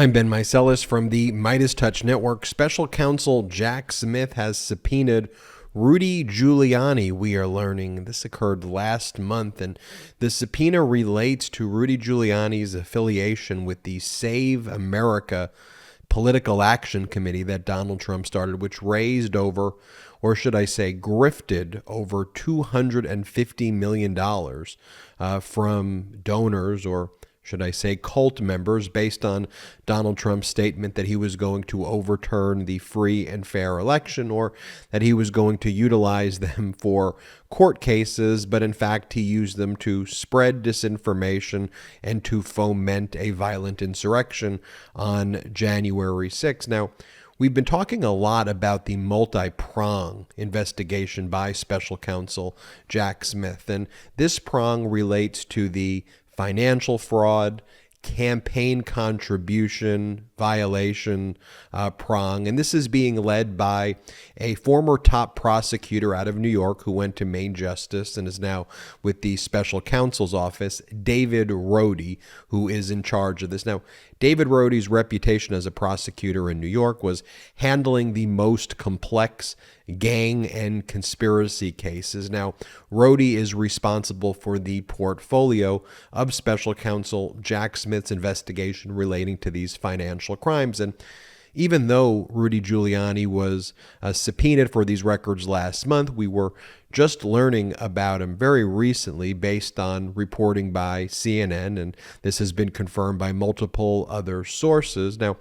I'm Ben Meiselas from the MeidasTouch Network. Special counsel Jack Smith has subpoenaed Rudy Giuliani, we are learning. This occurred last month, and the subpoena relates to Rudy Giuliani's affiliation with the Save America Political Action Committee that Donald Trump started, which raised over, or should I say, grifted over $250 million from donors, or should I say cult members, based on Donald Trump's statement that he was going to overturn the free and fair election, or that he was going to utilize them for court cases, but in fact he used them to spread disinformation and to foment a violent insurrection on January 6th. Now, we've been talking a lot about the multi-prong investigation by special counsel Jack Smith, and this prong relates to the financial fraud, campaign contribution violation prong. And this is being led by a former top prosecutor out of New York who went to Maine Justice and is now with the special counsel's office, David Rudy, who is in charge of this. Now, David Rudy's reputation as a prosecutor in New York was handling the most complex gang and conspiracy cases. Now, Rudy is responsible for the portfolio of special counsel Jack Smith's investigation relating to these financial crimes. And even though Rudy Giuliani was subpoenaed for these records last month, we were just learning about him very recently based on reporting by CNN, and this has been confirmed by multiple other sources. Now,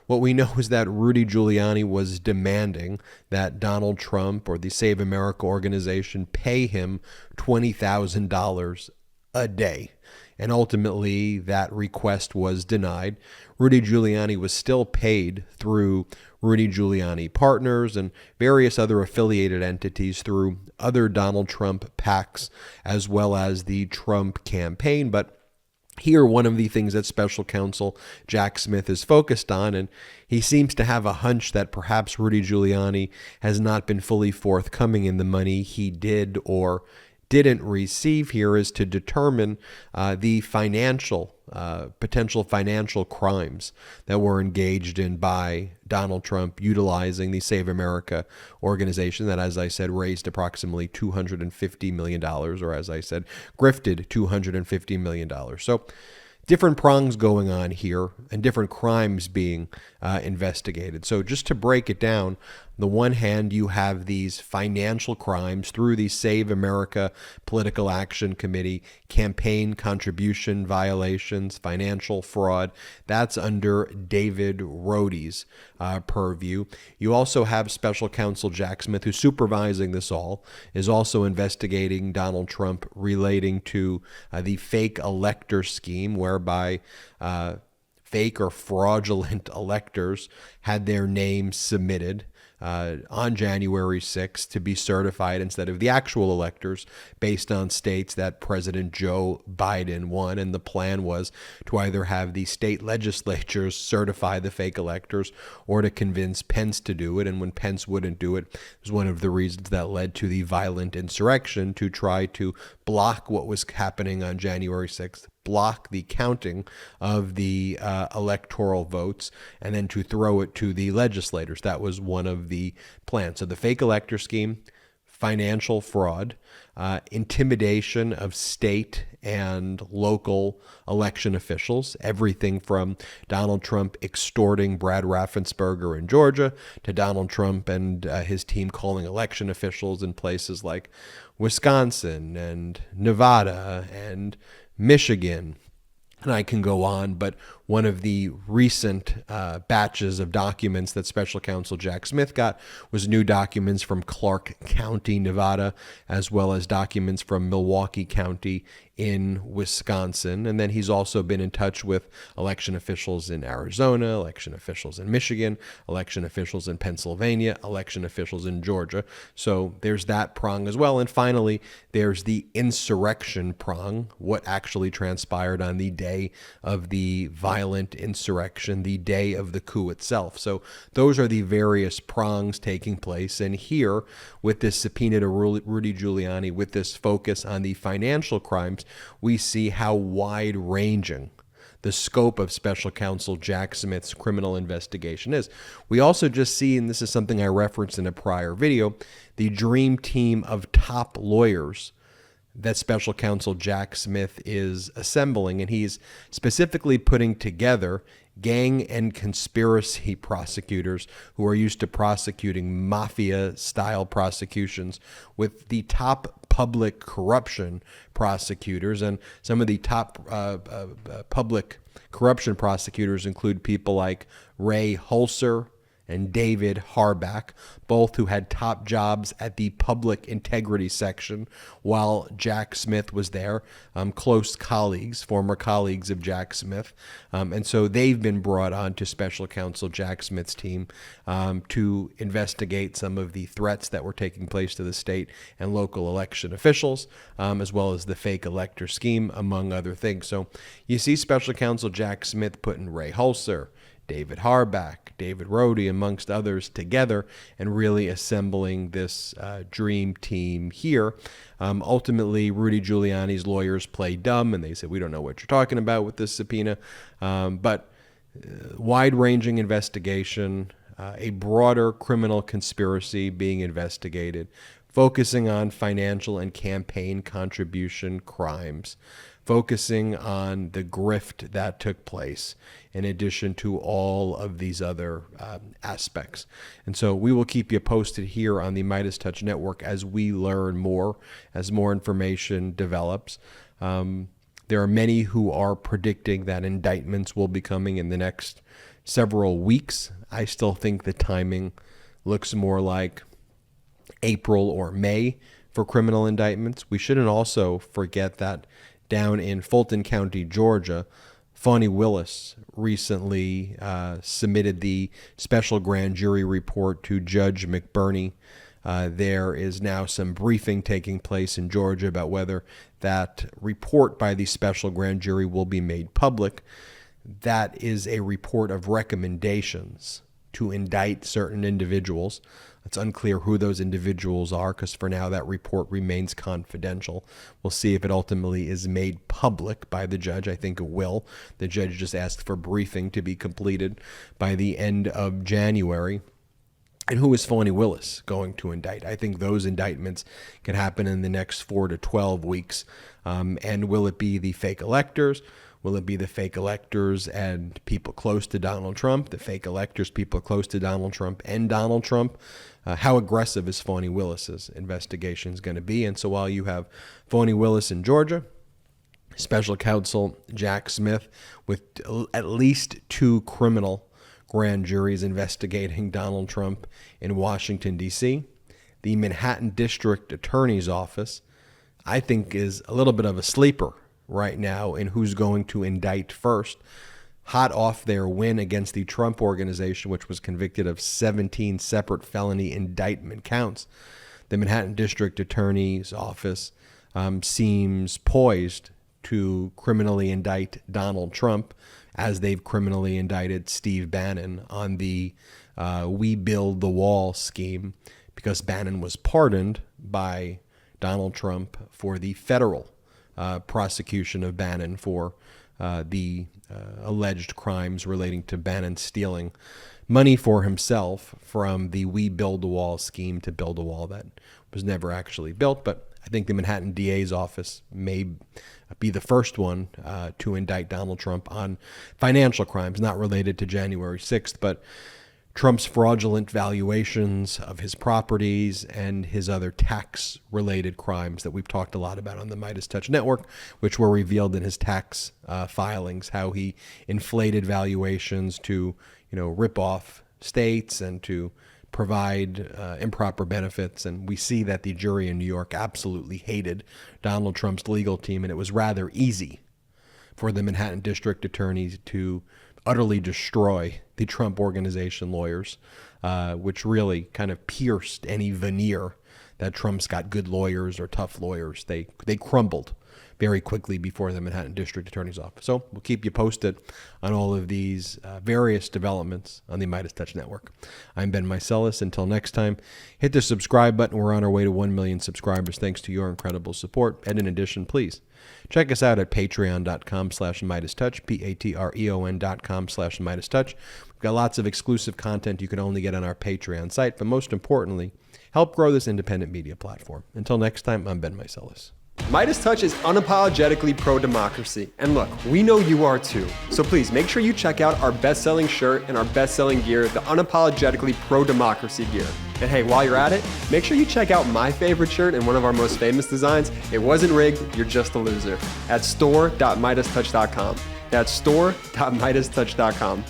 what we know is that Rudy Giuliani was demanding that Donald Trump or the Save America organization pay him $20,000 a day. And ultimately, that request was denied. Rudy Giuliani was still paid through Rudy Giuliani Partners and various other affiliated entities through other Donald Trump PACs, as well as the Trump campaign. But here, one of the things that special counsel Jack Smith is focused on, and he seems to have a hunch that perhaps Rudy Giuliani has not been fully forthcoming in the money he did or didn't receive here, is to determine the potential financial crimes that were engaged in by Donald Trump utilizing the Save America organization that, as I said, raised approximately $250 million, or as I said, grifted $250 million. So different prongs going on here and different crimes being investigated. So just to break it down, on the one hand, you have these financial crimes through the Save America Political Action Committee, campaign contribution violations, financial fraud. That's under David Rudy's purview. You also have special counsel Jack Smith, who's supervising this all, is also investigating Donald Trump relating to the fake elector scheme, whereby fake or fraudulent electors had their names submitted on January 6th to be certified instead of the actual electors based on states that President Joe Biden won. And the plan was to either have the state legislatures certify the fake electors or to convince Pence to do it. And when Pence wouldn't do it, it was one of the reasons that led to the violent insurrection to try to block what was happening on January 6th, block the counting of the electoral votes, and then to throw it to the legislators. That was one of the plans. So the fake elector scheme, financial fraud, intimidation of state and local election officials, everything from Donald Trump extorting Brad Raffensperger in Georgia to Donald Trump and his team calling election officials in places like Wisconsin and Nevada and Michigan. And I can go on, but one of the recent batches of documents that special counsel Jack Smith got was new documents from Clark County, Nevada, as well as documents from Milwaukee County in Wisconsin. And then he's also been in touch with election officials in Arizona, election officials in Michigan, election officials in Pennsylvania, election officials in Georgia. So there's that prong as well. And finally, there's the insurrection prong, what actually transpired on the day of the violent insurrection, the day of the coup itself. So those are the various prongs taking place. And here, with this subpoena to Rudy Giuliani, with this focus on the financial crimes, we see how wide-ranging the scope of special counsel Jack Smith's criminal investigation is. We also just see, and this is something I referenced in a prior video, the dream team of top lawyers that special counsel Jack Smith is assembling, and he's specifically putting together gang and conspiracy prosecutors who are used to prosecuting mafia-style prosecutions with the top public corruption prosecutors. And some of the top public corruption prosecutors include people like Ray Holzer and David Harback, both who had top jobs at the public integrity section while Jack Smith was there, close colleagues, former colleagues of Jack Smith. And so they've been brought on to special counsel Jack Smith's team to investigate some of the threats that were taking place to the state and local election officials, as well as the fake elector scheme, among other things. So you see special counsel Jack Smith putting Ray Holzer, David Harback, David Rody, amongst others, together and really assembling this dream team here. Ultimately, Rudy Giuliani's lawyers play dumb, and they said, we don't know what you're talking about with this subpoena. But wide-ranging investigation, a broader criminal conspiracy being investigated, focusing on financial and campaign contribution crimes, focusing on the grift that took place, in addition to all of these other aspects. And so we will keep you posted here on the MeidasTouch Network as we learn more, as more information develops. There are many who are predicting that indictments will be coming in the next several weeks. I still think the timing looks more like April or May for criminal indictments. We shouldn't also forget that down in Fulton County, Georgia, Fani Willis recently submitted the special grand jury report to Judge McBurney. There is now some briefing taking place in Georgia about whether that report by the special grand jury will be made public. That is a report of recommendations to indict certain individuals. It's unclear who those individuals are because for now that report remains confidential. We'll see if it ultimately is made public by the judge. I think it will. The judge just asked for briefing to be completed by the end of January. And who is Fani Willis going to indict? I think those indictments can happen in the next 4 to 12 weeks. And will it be the fake electors? Will it be the fake electors and people close to Donald Trump? The fake electors, people close to Donald Trump and Donald Trump? How aggressive is Fani Willis's investigation going to be? And so while you have Fani Willis in Georgia, special counsel Jack Smith with at least 2 criminal grand juries investigating Donald Trump in Washington, D.C., the Manhattan District Attorney's Office, I think, is a little bit of a sleeper right now in who's going to indict first. Hot off their win against the Trump Organization, which was convicted of 17 separate felony indictment counts, the Manhattan District Attorney's Office seems poised to criminally indict Donald Trump as they've criminally indicted Steve Bannon on the We Build the Wall scheme, because Bannon was pardoned by Donald Trump for the federal prosecution of Bannon for the alleged crimes relating to Bannon stealing money for himself from the We Build the Wall scheme to build a wall that was never actually built. But I think the Manhattan DA's office may be the first one to indict Donald Trump on financial crimes not related to January 6th, but Trump's fraudulent valuations of his properties and his other tax-related crimes that we've talked a lot about on the MeidasTouch Network, which were revealed in his tax filings, how he inflated valuations to, rip off states and to provide improper benefits. And we see that the jury in New York absolutely hated Donald Trump's legal team, and it was rather easy for the Manhattan District Attorney to utterly destroy the Trump Organization lawyers, which really kind of pierced any veneer that Trump's got good lawyers or tough lawyers. They crumbled very quickly before the Manhattan District Attorney's Office. So we'll keep you posted on all of these various developments on the MeidasTouch Network. I'm Ben Meiselas. Until next time, hit the subscribe button. We're on our way to 1 million subscribers thanks to your incredible support. And in addition, please check us out at patreon.com/MeidasTouch, patreon.com/MeidasTouch. We've got lots of exclusive content you can only get on our Patreon site, but most importantly, help grow this independent media platform. Until next time, I'm Ben Meiselas. MeidasTouch is unapologetically pro-democracy. And look, we know you are too. So please make sure you check out our best-selling shirt and our best-selling gear, the unapologetically pro-democracy gear. And hey, while you're at it, make sure you check out my favorite shirt and one of our most famous designs, It Wasn't Rigged, You're Just a Loser, at store.meidastouch.com. That's store.meidastouch.com.